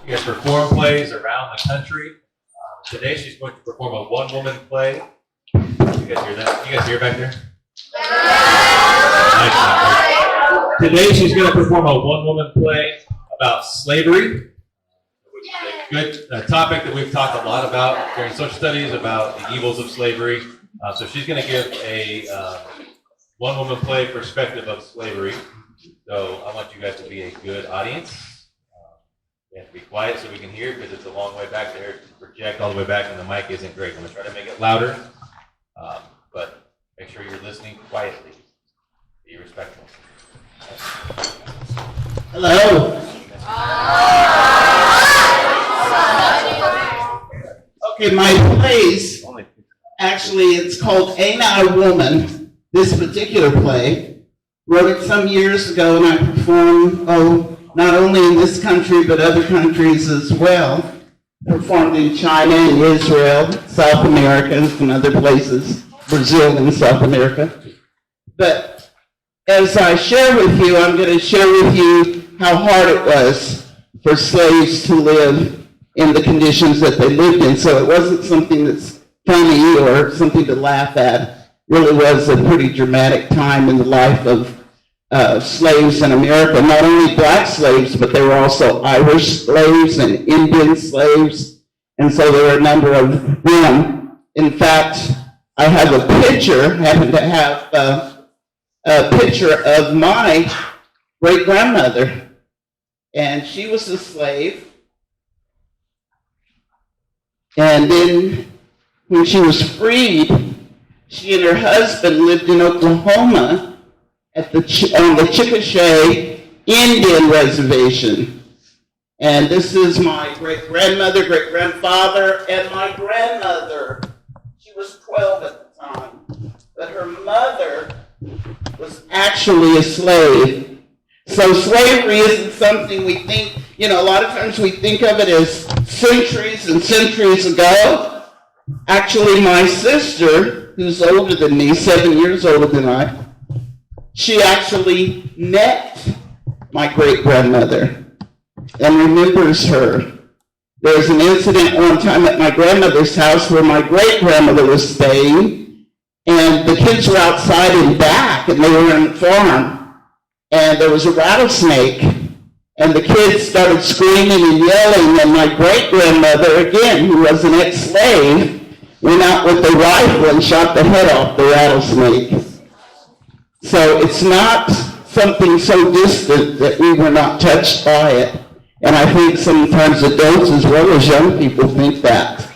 She has performed plays around the country. Today she's going to perform a one-woman play. You guys hear that? You guys hear back there? Nice. Today she's going to perform a one-woman play about slavery, which is a good topic that we've talked a lot about during social studies, about the evils of slavery. So she's going to give a one-woman play perspective of slavery. So I want you guys to be a good audience. You have to be quiet so we can hear, because it's a long way back there to project all the way back and the mic isn't great. I'm going to try to make it louder, but make sure you're listening quietly. Be respectful. Hello. Okay, my plays, actually it's called Ain't I a Woman, this particular play. Wrote it some years ago and I performed, not only in this country, but other countries as well. Performed in China and Israel, South America, and other places, Brazil and South America. But as I share with you, I'm going to share with you how hard it was for slaves to live in the conditions that they lived in. So it wasn't something that's funny or something to laugh at. It really was a pretty dramatic time in the life of slaves in America, not only black slaves, but there were also Irish slaves and Indian slaves, and so there were a number of them. In fact, I have a picture, happen to have a picture of my great-grandmother, and she was a slave, and then when she was freed, she and her husband lived in Oklahoma on the Chickasha Indian Reservation. And this is my great-grandmother, great-grandfather, and my grandmother. She was 12 at the time, but her mother was actually a slave. So slavery isn't something we think, a lot of times we think of it as centuries and centuries ago. Actually, my sister, who's older than me, 7 years older than I, she actually met my great-grandmother and remembers her. There was an incident one time at my grandmother's house where my great-grandmother was staying, and the kids were outside and back, and they were on the farm, and there was a rattlesnake, and the kids started screaming and yelling, and my great-grandmother, again, who was an ex-slave, went out with a rifle and shot the head off the rattlesnake. So it's not something so distant that we were not touched by it. And I think sometimes adults as well as young people think that.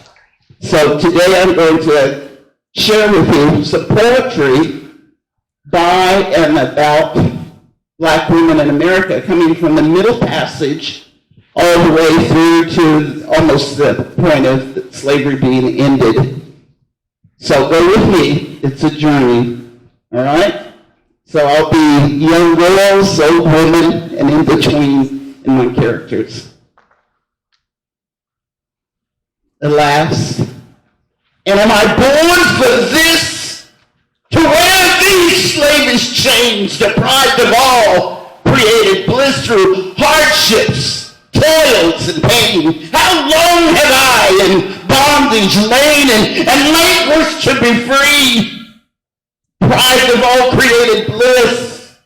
So today I'm going to share with you some poetry by and about black women in America, coming from the Middle Passage all the way through to almost the point of slavery being ended. So go with me. It's a journey. All right? So I'll be young girls, old women, and in between in my characters. Alas, and am I born for this? To wear these slavish chains, deprived of all created bliss through hardships, toils, and pain. How long have I in bondage lain and late wish to be free? Deprived of all created bliss.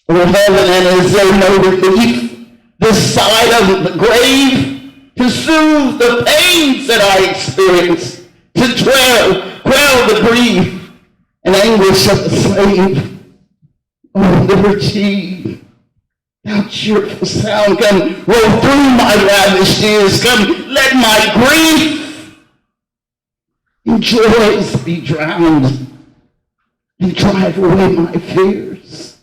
O heaven, and is there no relief this side of the grave to soothe the pains that I experience, to quell the grief and anguish of the slave? O liberty, thou cheerful sound, come roll through my ravished ears, come let my grief in joys be drowned and drive away my fears.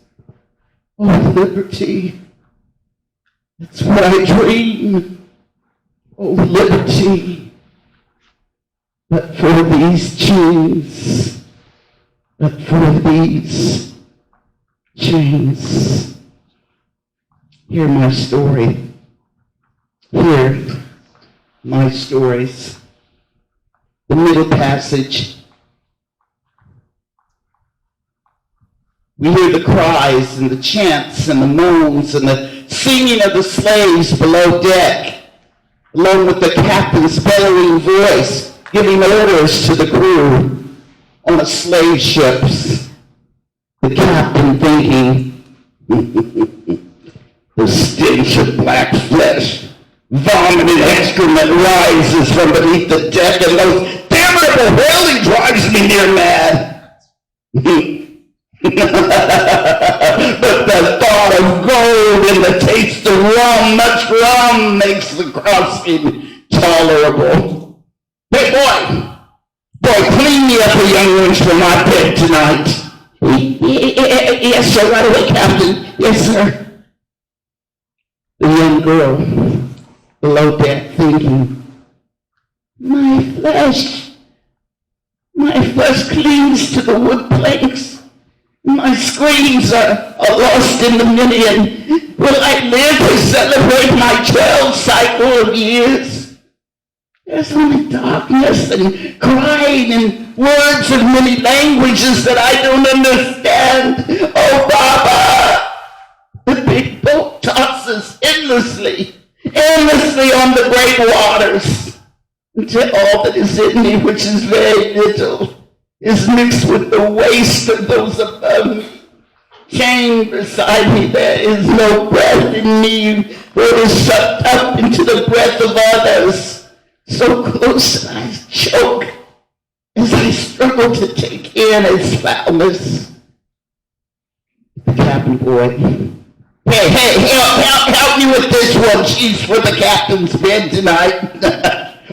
Oh, liberty, that's what I dream. Oh, liberty, but for these chains, but for these chains. Hear my story. Hear my stories. The Middle Passage. We hear the cries and the chants and the moans and the singing of the slaves below deck, along with the captain's bellowing voice, giving orders to the crew on the slave ships. The captain thinking, the stench of black flesh, vomit and excrement rises from beneath the deck, and those damnable really drives me near mad. But the thought of gold and the taste of rum, much rum, makes the crossing tolerable. Hey, boy, clean me up a young wench for my bed tonight. Yes, sir, right away, Captain. Yes, sir. The young girl below deck thinking, my flesh clings to the wood planks. My screams are lost in the million. Will I live to celebrate my 12 cycle of years? There's only darkness and crying and words of many languages that I don't understand. Oh, Baba! The big boat tosses endlessly on the great waters, until all that is in me, which is very little, is mixed with the waste of those above me. Chained beside me, there is no breath in me, for it is sucked up into the breath of others. So close that I choke as I struggle to take in its foulness. The cabin boy, hey, help me with this one. She's for the captain's bed tonight.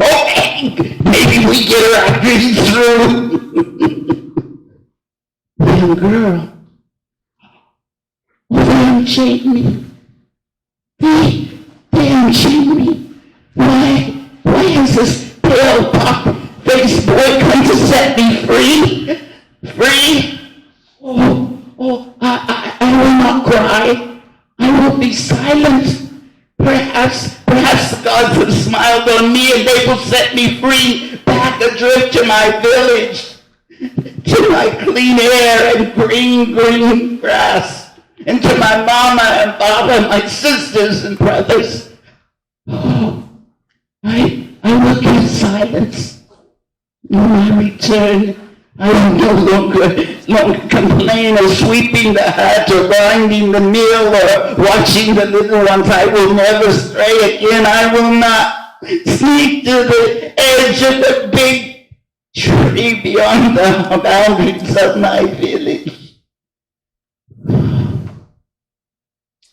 Okay, maybe we get her after he's through. Young girl, they unchained me. They unchained me. Why has this pale pop-faced boy come to set me free? Free? I will not cry. I will be silent. Perhaps the gods have smiled on me and they will set me free, back adrift to my village, to my clean air and green grass, and to my mama and baba, my sisters and brothers. Oh, I will keep silence. When I return, I will no longer complain of sweeping the hut or grinding the mill or watching the little ones. I will never stray again. I will not sneak to the edge of the big tree beyond the boundaries of my village.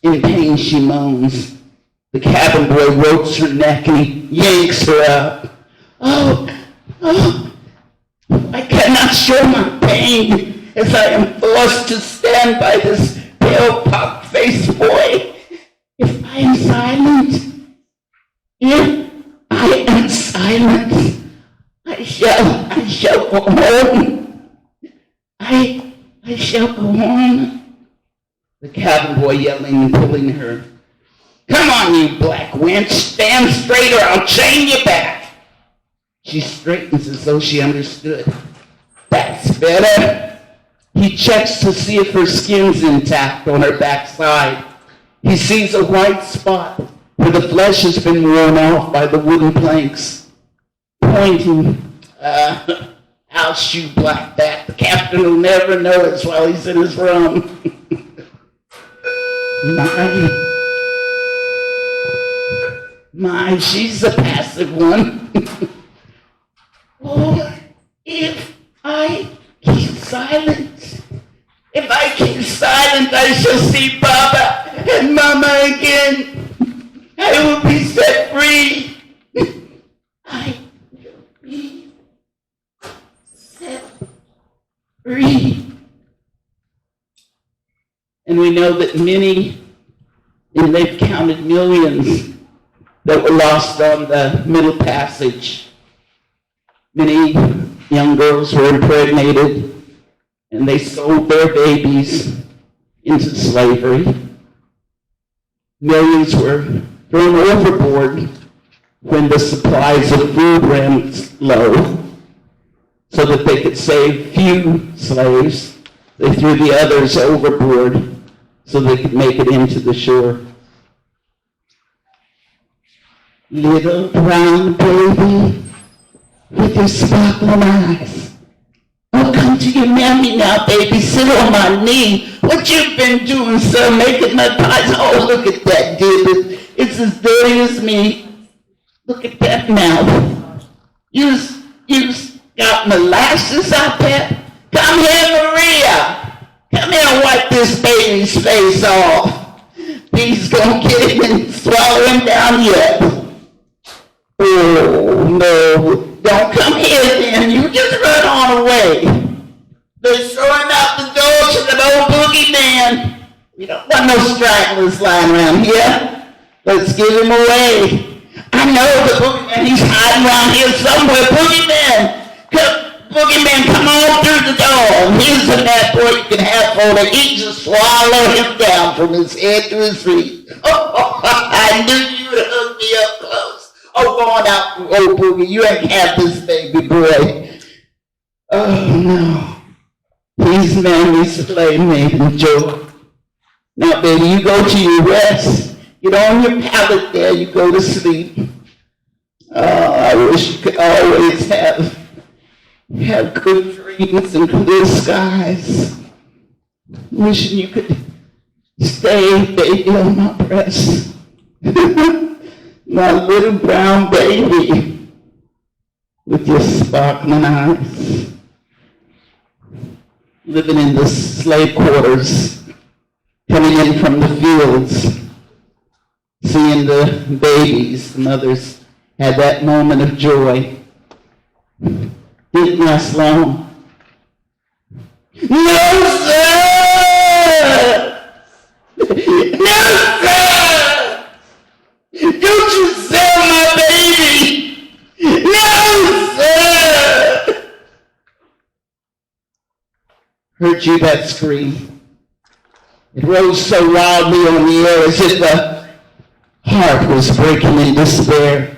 In pain she moans. The cabin boy ropes her neck and he yanks her up. Oh, I cannot show my pain as I am forced to stand by this pale pop-faced boy. If I am silent, I shall go home. I shall go home. The cabin boy yelling and pulling her. Come on, you black wench, stand straight or I'll chain you back. She straightens as though she understood. That's better. He checks to see if her skin's intact on her backside. He sees a white spot where the flesh has been worn off by the wooden planks. Pointing, I'll shoot black bat. The captain will never notice while he's in his room. My, she's a passive one. Oh, if I keep silent, I shall see Baba and Mama again. I will be set free. I will be set free. And we know that many, and they've counted millions, that were lost on the Middle Passage. Many young girls were impregnated and they sold their babies into slavery. Millions were thrown overboard when the supplies of food ran low so that they could save few slaves. They threw the others overboard so they could make it into the shore. Little brown baby with your sparkling eyes. Oh, come to your mammy now, baby. Sit on my knee. What you been doing, sir? Making mud pies? Oh, look at that, David. It's as dirty as me. Look at that mouth. You got molasses out there? Come here, Maria. Come here and wipe this baby's face off. He's gonna get him and swallow him down yet. Oh, no. Don't come here then. You just run on away. They're throwing out the door to the old boogeyman. We don't want no stragglers lying around here. Let's give him away. I know the boogeyman. He's hiding around here somewhere. Boogeyman, come on through the door. Here's a bad boy you can have for it. He just swallow him down from his head to his feet. Oh, I knew you would hook me up close. Oh, going out, old Boogie, you ain't have this baby boy. Oh, no. He's Mammy's playmate, Joe. Now, baby, you go to your rest. Get on your pallet there. You go to sleep. Oh, I wish you could always have good dreams and clear skies. Wishing you could stay, baby, on my breast. My little brown baby with your sparkling eyes. Living in the slave quarters, coming in from the fields, seeing the babies, the mothers had that moment of joy. Didn't last long. No, sir! No, sir! Don't you sell my baby! No, sir! Heard you that scream. It rose so loudly on the air as if the heart was breaking in despair.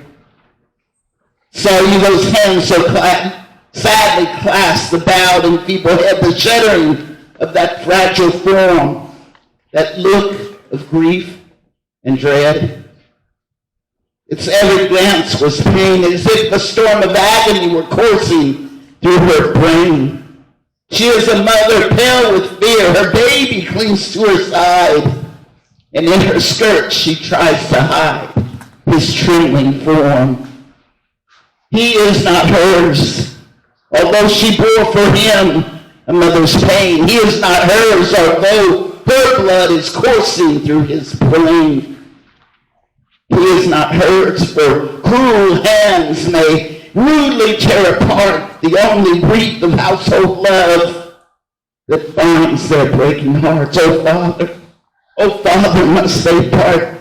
Saw you those hands so sadly clasped, the bowed and feeble head, the shuddering of that fragile form, that look of grief and dread. Its every glance was pain, as if a storm of agony were coursing through her brain. She is a mother pale with fear. Her baby clings to her side, and in her skirt she tries to hide his trembling form. He is not hers, although she bore for him a mother's pain. He is not hers, although her blood is coursing through his brain. He is not hers, for cruel hands may rudely tear apart the only breath of household love that binds their breaking hearts. Oh, Father, must they part?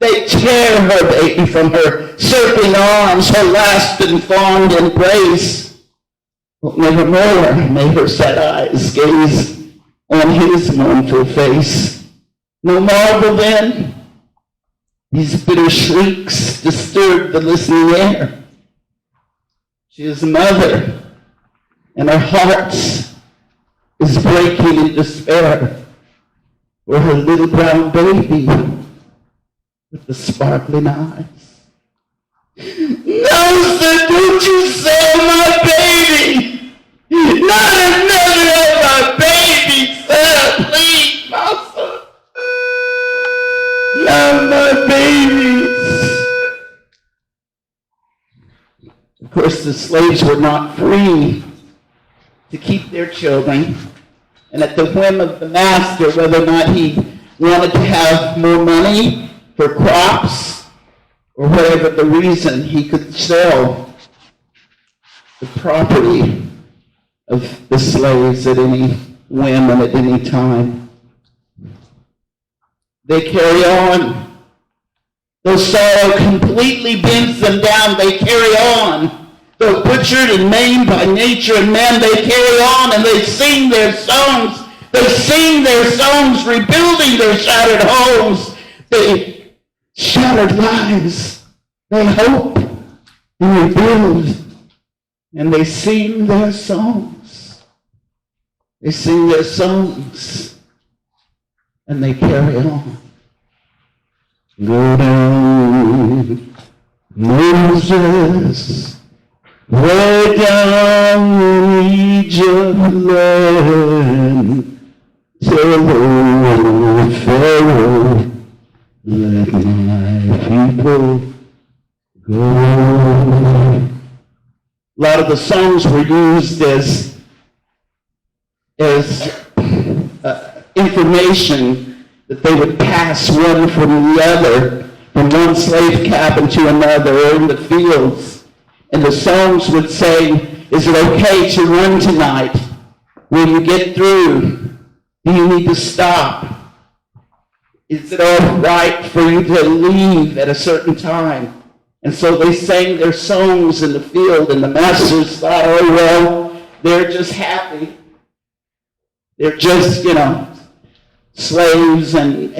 They tear her baby from her circling arms, her last and fond embrace. But nevermore may her sad eyes gaze on his mournful face. No marvel then, these bitter shrieks disturb the listening air. She is a mother, and her heart is breaking in despair for her little brown baby with the sparkling eyes. No, sir, don't you sell my baby! Not another of my babies, sir! Please, master! Not my babies! Of course, the slaves were not free to keep their children, and at the whim of the master, whether or not he wanted to have more money for crops or whatever the reason, he could sell the property of the slaves at any whim and at any time. They carry on. Though sorrow completely bends them down, they carry on. Though butchered and maimed by nature and man, they carry on and they sing their songs. They sing their songs, rebuilding their shattered homes, their shattered lives. They hope and rebuild, and they sing their songs. They sing their songs, and they carry on. Go down, Moses, way down in Egypt land, tell old Pharaoh, let my people go. A lot of the songs were used as information that they would pass one from the other, from one slave cabin to another, or in the fields. And the songs would say, is it okay to run tonight? When you get through, do you need to stop? Is it all right for you to leave at a certain time? And so they sang their songs in the field, and the masters thought, oh, well, they're just happy. They're just, slaves, and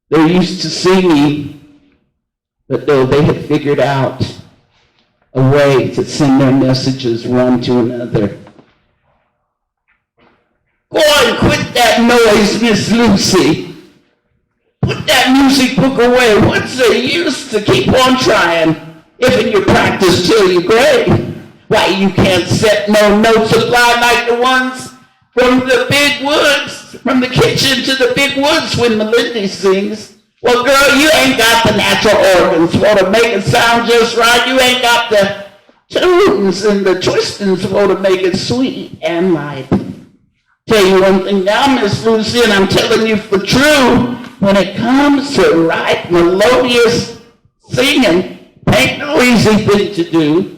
they're used to singing. But no, they had figured out a way to send their messages one to another. Go on, quit that noise, Miss Lucy. Put that music book away. What's the use to keep on trying if in your practice till you grade? Why, you can't set no note supply like the ones from the big woods, from the kitchen to the big woods when Melindy sings. Well, girl, you ain't got the natural organs for to make it sound just right. You ain't got the tunes and the twistings for to make it sweet and light. Tell you one thing now, Miss Lucy, and I'm telling you for true, when it comes to right melodious singing, ain't no easy thing to do.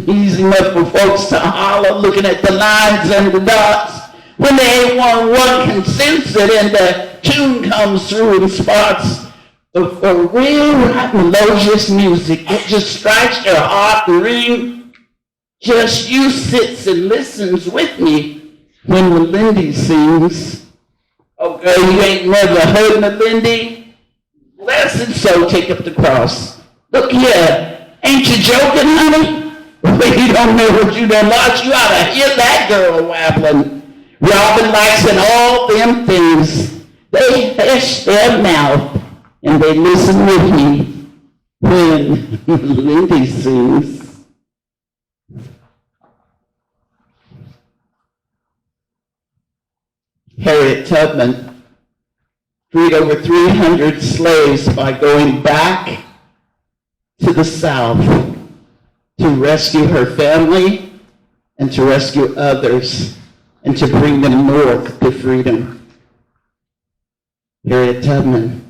Easy enough for folks to holler looking at the lines and the dots when they ain't one can sense it and the tune comes through in spots of real right melodious music. It just strikes your heart and ring. Just you sits and listens with me when Melindy sings. Oh, girl, you ain't never heard Melindy? Blessed soul, take up the cross. Look here, ain't you joking, honey? Well, you don't know what you done lost. You ought to hear that girl wabbling. Robin likes and all them things. They hush their mouth and they listen with me when Melindy sings. Harriet Tubman freed over 300 slaves by going back to the South to rescue her family and to rescue others and to bring them north to freedom. Harriet Tubman,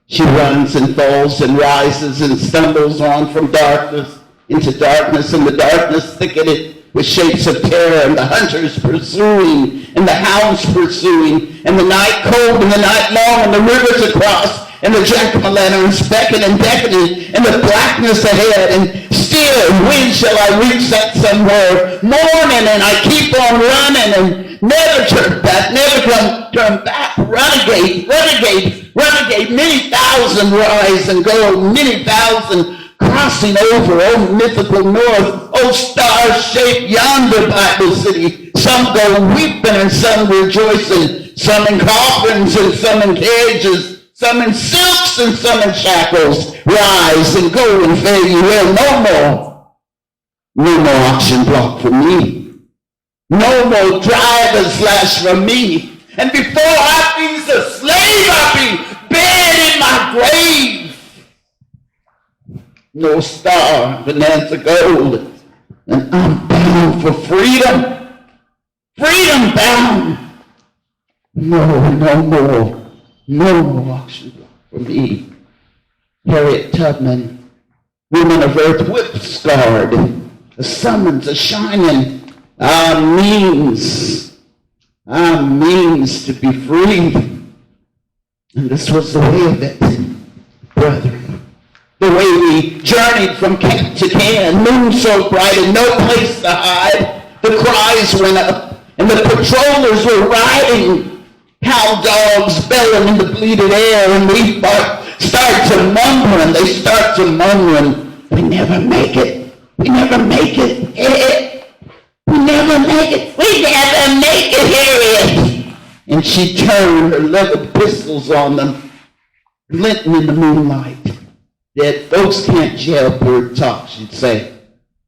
she runs and falls and rises and stumbles on from darkness into darkness, and the darkness thicketed with shapes of terror, and the hunters pursuing, and the hounds pursuing, and the night cold and the night long, and the rivers across, and the jack-o'-lanterns beckoning and beckoning, and the blackness ahead, and still, when shall I reach that somewhere? Morning, and I keep on running, and never turn back, turn back. Renegade, many thousand rise and go, many thousand crossing over, oh mythical north, oh star-shaped yonder Bible city. Some go weeping and some rejoicing, some in coffins and some in cages, some in silks and some in shackles. Rise and go and fare you well. No more auction block for me. No more driver's lash for me. And before I be a slave, I'll be buried in my grave. No star, bonanza gold, and I'm bound for freedom. Freedom bound. No more auction block for me. Harriet Tubman, woman of earth, whip scarred, a summons, a shining, our means to be free. And this was the way of it, brethren. The way we journeyed from camp to camp, moon so bright and no place to hide. The cries went up, and the patrollers were riding. Hound dogs bellowing in the bleeded air, and we start to murmur, and they start to murmur, and we never make it. We never make it. We never make it. We never make it, Harriet. And she turned her leather pistols on them, glinting in the moonlight. Dead folks can't jailbird talk, she'd say.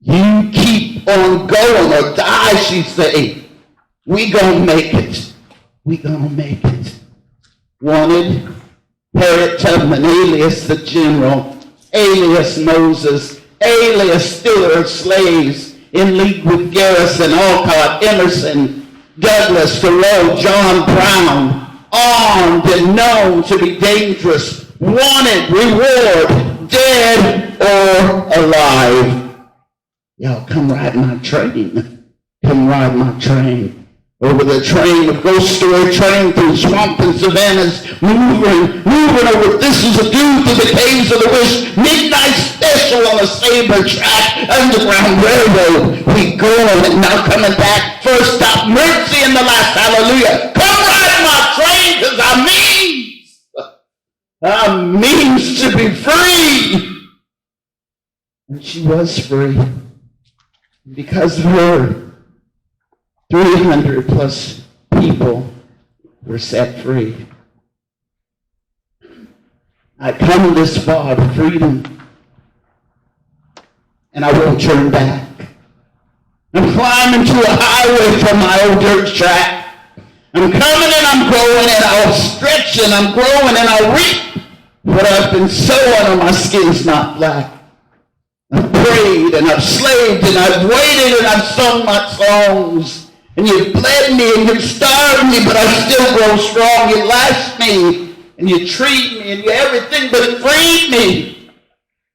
You keep on going or die, she'd say. We gonna make it. We gonna make it. Wanted Harriet Tubman, alias the General, alias Moses, alias stiller of slaves, in league with Garrison, Alcott, Emerson, Douglas, Thoreau, John Brown, armed and known to be dangerous, wanted reward, dead or alive. Y'all come ride my train. Come ride my train. Over the train, a ghost story train through swamp and savannas, moving over This Is a View through the caves of the wish, midnight special on a saber track, underground railroad. We going and now coming back. First stop, mercy and the last hallelujah. Come ride my train, because I means to be free. And she was free. Because of her, 300 plus people were set free. I come this far to freedom, and I won't turn back. I'm climbing to a highway from my old dirt track. I'm coming and I'm growing and I'll stretch and I'm growing and I'll reap what I've been sowing, or my skin's not black. I've prayed and I've slaved and I've waited and I've sung my songs. And you've bled me and you've starved me, but I still grow strong. You lash me and you treat me and you everything but freed me.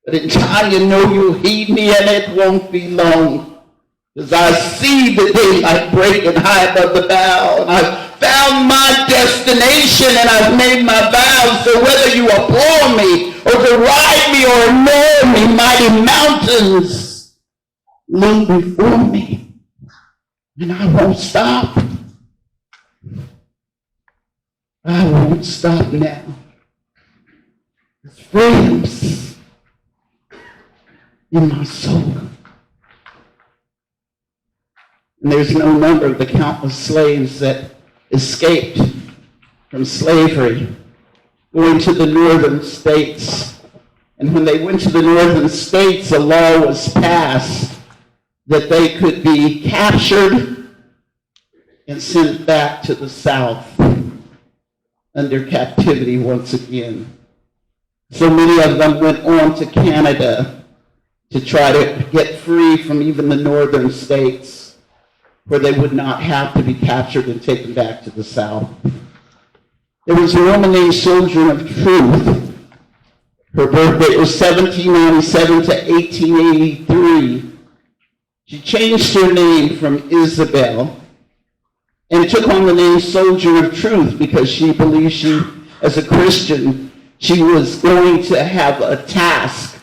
But in time you know you'll heed me, and it won't be long. Because I see the daylight breaking high above the bow, and I've found my destination and I've made my vows. So whether you abhor me or deride me or ignore me, mighty mountains loom before me. And I won't stop. I won't stop now. There's freedoms in my soul. And there's no number of the countless slaves that escaped from slavery, going to the northern states. And when they went to the northern states, a law was passed that they could be captured and sent back to the South under captivity once again. So many of them went on to Canada to try to get free from even the northern states, where they would not have to be captured and taken back to the South. There was a woman named Sojourner Truth. Her birthday was 1797 to 1883. She changed her name from Isabel and took on the name Sojourner Truth because she believed she, as a Christian, she was going to have a task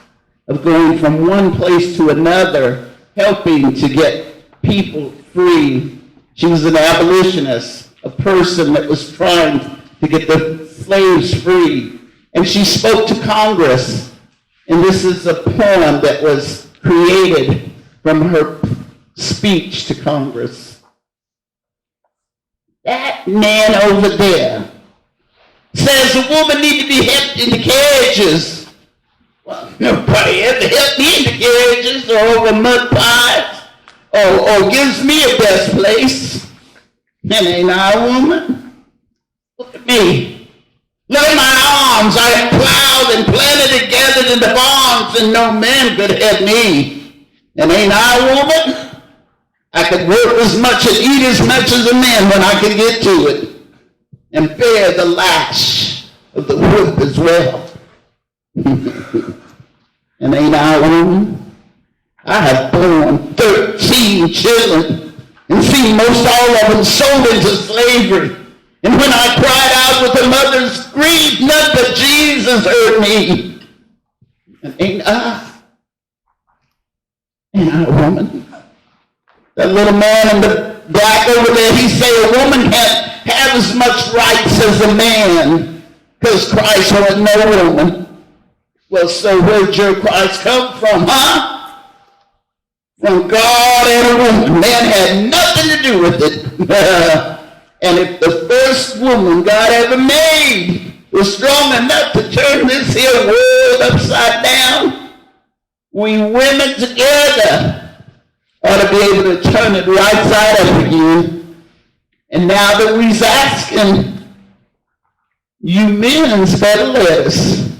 of going from one place to another, helping to get people free. She was an abolitionist, a person that was trying to get the slaves free. And she spoke to Congress, and this is a poem that was created from her speech to Congress. That man over there says a woman needs to be helped in the carriages. Well, nobody ever helped me in the carriages or over mud pies or gives me a best place. And ain't I a woman? Look at me. Look at my arms. I have plowed and planted and gathered in the barns, and no man could help me. And ain't I a woman? I could work as much and eat as much as a man when I could get to it, and bear the lash of the whip as well. And ain't I a woman? I have borne 13 children and seen most all of them sold into slavery. And when I cried out with a mother's grief, none but Jesus heard me. And ain't I a woman? That little man in the black over there, he say a woman can't have as much rights as a man because Christ was no woman. Well, so where'd your Christ come from, huh? From God and a woman. Man had nothing to do with it. And if the first woman God ever made was strong enough to turn this here world upside down, we women together ought to be able to turn it right side up again. And now that we's asking, you men's better let us.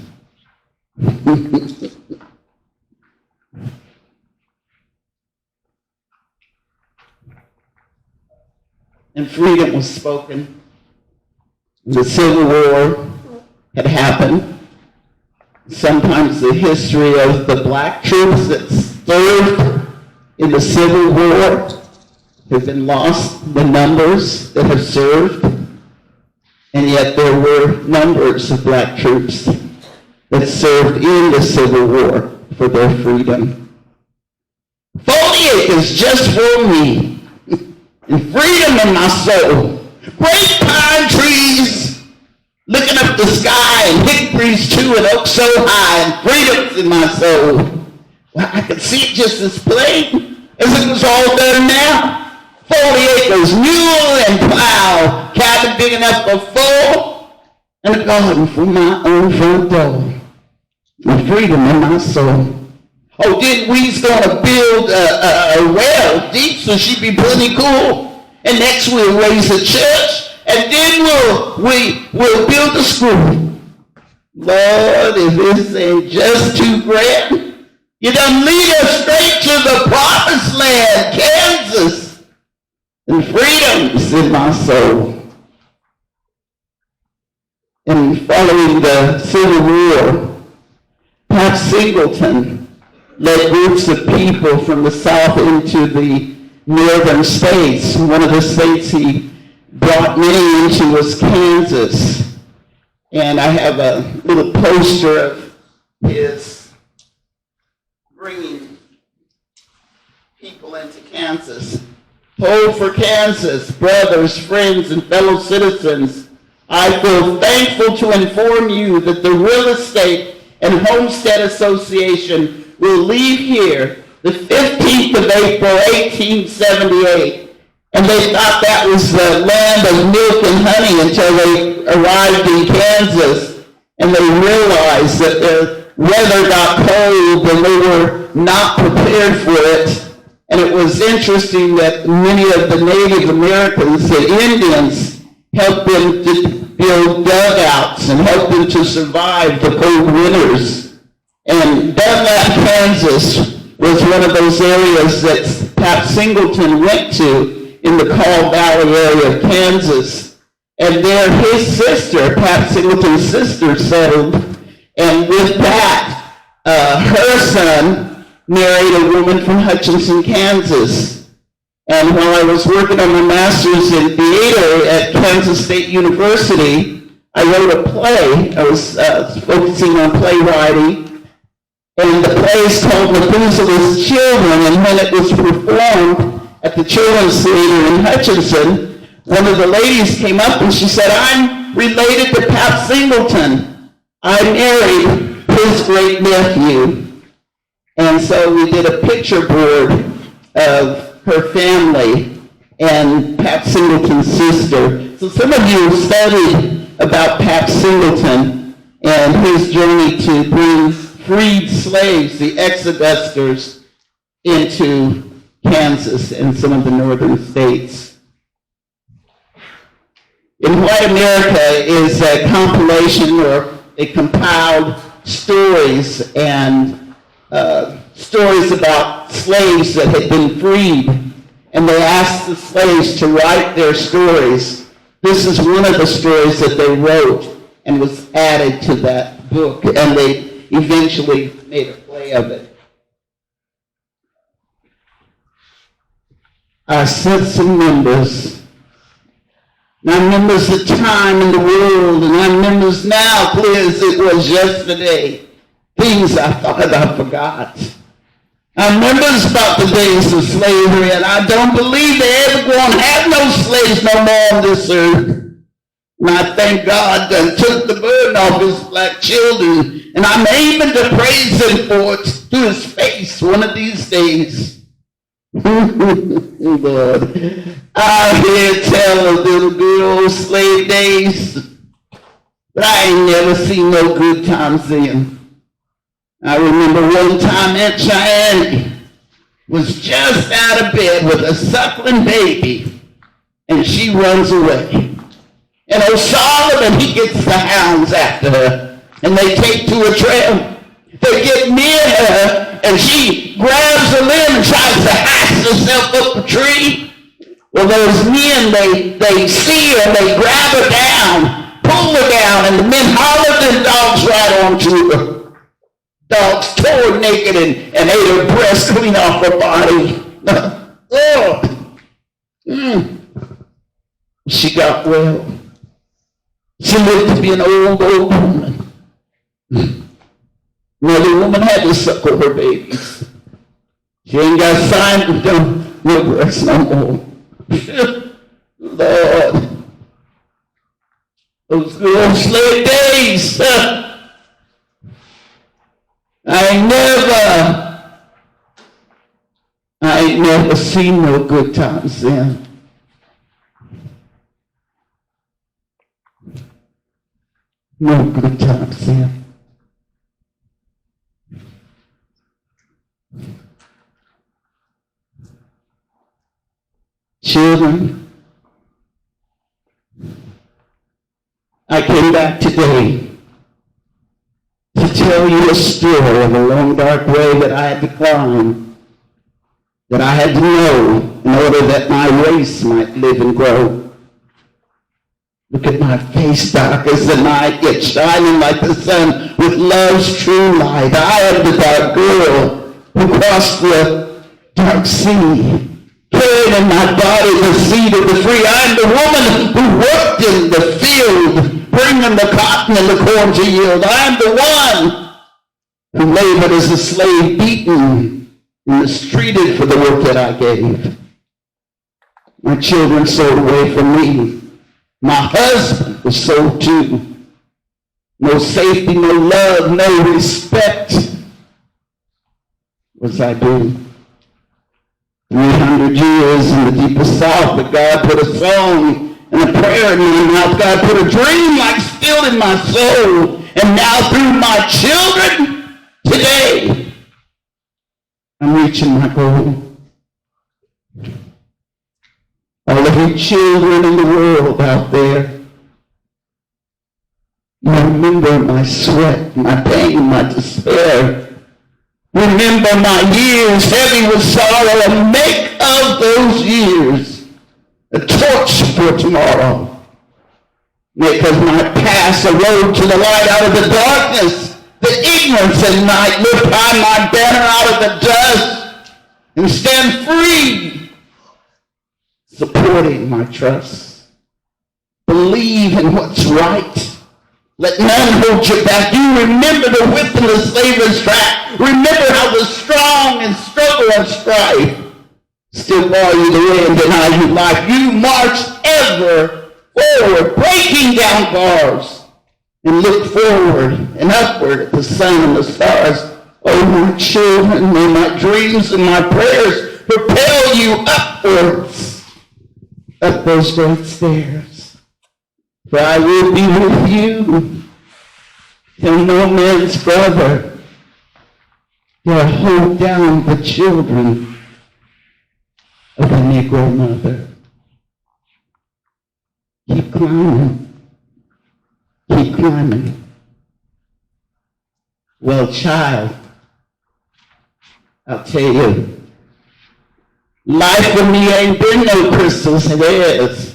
And freedom was spoken. The Civil War had happened. Sometimes the history of the black troops that served in the Civil War have been lost, the numbers that have served, and yet there were numbers of black troops that served in the Civil War for their freedom. 40 acres just for me, and freedom in my soul. Great pine trees looking up the sky, and hickories too, and oaks so high, and freedom's in my soul. Well, I could see it just as plain as it was all done now. 40 acres, mule and plow, cabin big enough for four, and a garden for my own front door. And freedom in my soul. Oh, then we's gonna build a well deep so she'd be plenty cool. And next we'll raise a church, and then we'll build a school. Lord, if this ain't just too grand, you done lead us straight to the promised land, Kansas. And freedom's in my soul. And following the Civil War, Pat Singleton led groups of people from the South into the northern states. One of the states he brought many into was Kansas. And I have a little poster of his bringing people into Kansas. Hold for Kansas, brothers, friends, and fellow citizens. I feel thankful to inform you that the Real Estate and Homestead Association will leave here the 15th of April, 1878. And they thought that was the land of milk and honey until they arrived in Kansas. And they realized that their weather got cold and they were not prepared for it. And it was interesting that many of the Native Americans, the Indians, helped them to build dugouts and helped them to survive the cold winters. And Dunlap, Kansas was one of those areas that Pat Singleton went to in the Kaw Valley area of Kansas. And there his sister, Pat Singleton's sister, settled. And with that, her son married a woman from Hutchinson, Kansas. And while I was working on my master's in theater at Kansas State University, I wrote a play. I was focusing on playwriting. And the play is called Methuselah's Children. And when it was performed at the Children's Theater in Hutchinson, one of the ladies came up and she said, I'm related to Pat Singleton. I married his great nephew. And so we did a picture board of her family and Pat Singleton's sister. So some of you have studied about Pat Singleton and his journey to bring freed slaves, the exodusters, into Kansas and some of the northern states. In White America is a compilation or a compiled stories and stories about slaves that had been freed, and they asked the slaves to write their stories. This is one of the stories that they wrote and was added to that book, and they eventually made a play of it. I sent some numbers. And I remember the time in the world, and I remember now clear as it was yesterday. Things I thought I forgot. I remember about the days of slavery, and I don't believe they ever going to have no slaves no more on this earth. And I thank God that took the burden off his black children, and I'm aiming to praise him for it to his face one of these days. Lord, I hear tell of the good old slave days. But I ain't never seen no good times then. I remember one time Aunt Cheyenne was just out of bed with a suckling baby, and she runs away. And O'Sullivan, he gets the hounds after her, and they take to a trail. They get near her, and she grabs a limb and tries to hash herself up a tree. Well, those men, they see her, they grab her down, pull her down, and the men hollered and dogs right onto her. Dogs tore her naked and ate her breast clean off her body. She got well. She lived to be an old woman. Now the woman had to suckle her babies. She ain't got signed no breasts no more. Lord. Those good old slave days. I ain't never seen no good times then. No good times then. Children, I came back today to tell you a story of a long, dark way that I had to climb, that I had to know in order that my race might live and grow. Look at my face, dark as the night, yet shining like the sun with love's true light. I am the dark girl who crossed the dark sea, carried in my body the seed of the free. I am the woman who worked in the field, bringing the cotton and the corn to yield. I am the one who labored as a slave, beaten and mistreated for the work that I gave. My children sold away from me. My husband was sold too. No safety, no love, no respect was I due. 300 years in the deepest South, but God put a song and a prayer in my mouth. God put a dream like still in my soul. And now through my children, today, I'm reaching my goal. All of you children in the world out there, you remember my sweat, my pain, my despair. Remember my years heavy with sorrow, and make of those years a torch for tomorrow. Make of my past a road to the light out of the darkness, the ignorance at night. Lift high my banner out of the dust and stand free, supporting my trust. Believe in what's right. Let none hold you back. You remember the whip and the slaver's track. Remember how the strong and struggle and strife still bar you the way and deny you life. You march ever forward, breaking down bars, and look forward and upward at the sun and the stars. Oh, my children, may my dreams and my prayers propel you upwards, up those great stairs. For I will be with you till no man's brother dare hold down the children of a Negro mother. Keep climbing. Keep climbing. Well, child, I'll tell you, life for me ain't been no crystal stairs.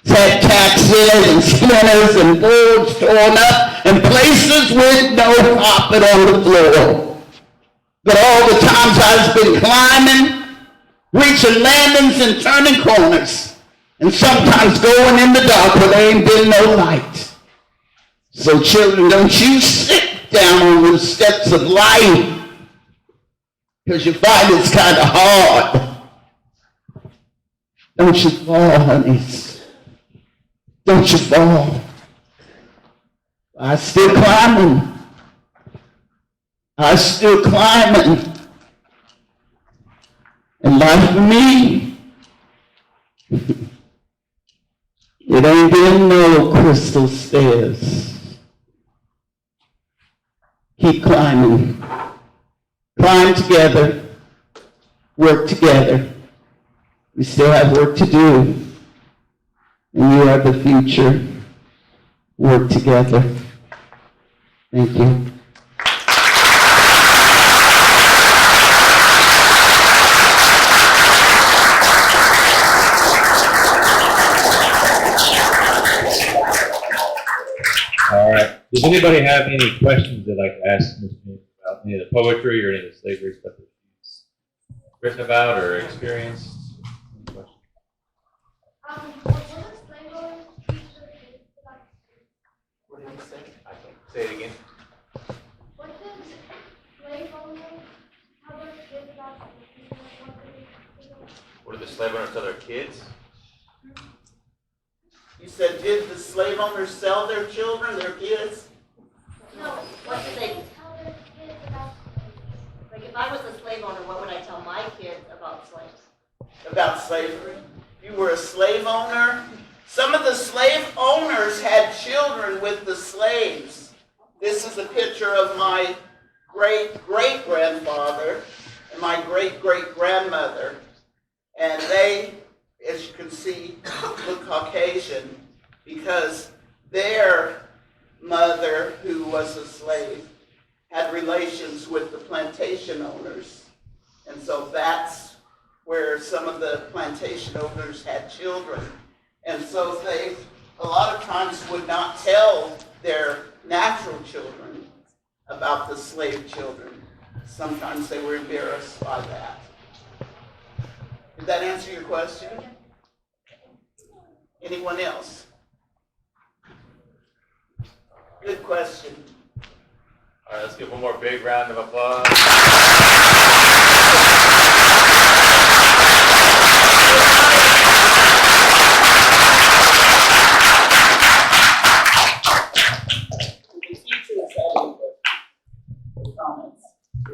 It's had taxes and splinters and boards torn up and places with no carpet on the floor. But all the times I've been climbing, reaching landings and turning corners, and sometimes going in the dark where there ain't been no light. So children, don't you sit down on the steps of life, because you find it's kind of hard. Don't you fall, honeys. Don't you fall. I'm still climbing. I'm still climbing. And life for me, it ain't been no crystal stairs. keep climbing. Climb together, work together. We still have work to do, and you are the future. Work together. Thank you. All right. Does anybody have any questions they'd like to ask Ms. James about any of the poetry or any of the slavery stuff that she's written about or experienced? Any questions? What did you say? I can't say it again. What does slave owners tell their kids about slavery? What do the slave owners tell their kids? You said, did the slave owners sell their children, their kids? No, What do they, tell their kids about slavery? like if I was a slave owner, what would I tell my kids about slaves? About slavery. You were a slave owner. Some of the slave owners had children with the slaves. This is a picture of my great-great-grandfather and my great-great-grandmother. And they, as you can see, look Caucasian because their mother, who was a slave, had relations with the plantation owners. And so that's where some of the plantation owners had children. And so they, a lot of times, would not tell their natural children about the slave children. Sometimes they were embarrassed by that. Did that answer your question? Anyone else? Good question. All right, let's give one more big round of applause.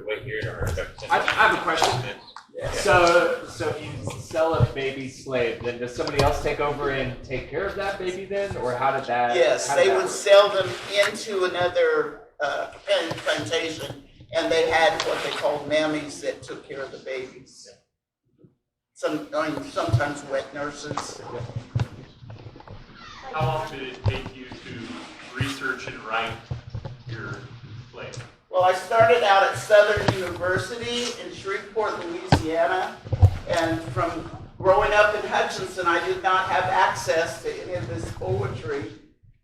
Wait here or I have a question. So if you sell a baby slave, then does somebody else take over and take care of that baby then, or how did that? Yes, how did they that would work? sell them into another plantation, and they had what they called mammies that took care of the babies. Sometimes wet nurses. How long did it take you to research and write your play? Well, I started out at Southern University in Shreveport, Louisiana, and from growing up in Hutchinson, I did not have access to any of this poetry.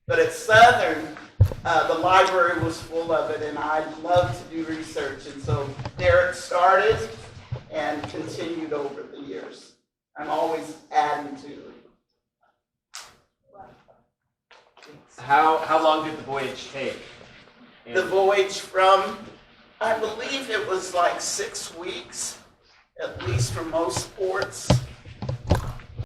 But at Southern, the library was full of it, and I loved to do research. And so there it started and continued over the years. I'm always adding to it. How long did the voyage take? The voyage from, I believe it was like 6 weeks, at least for most ports.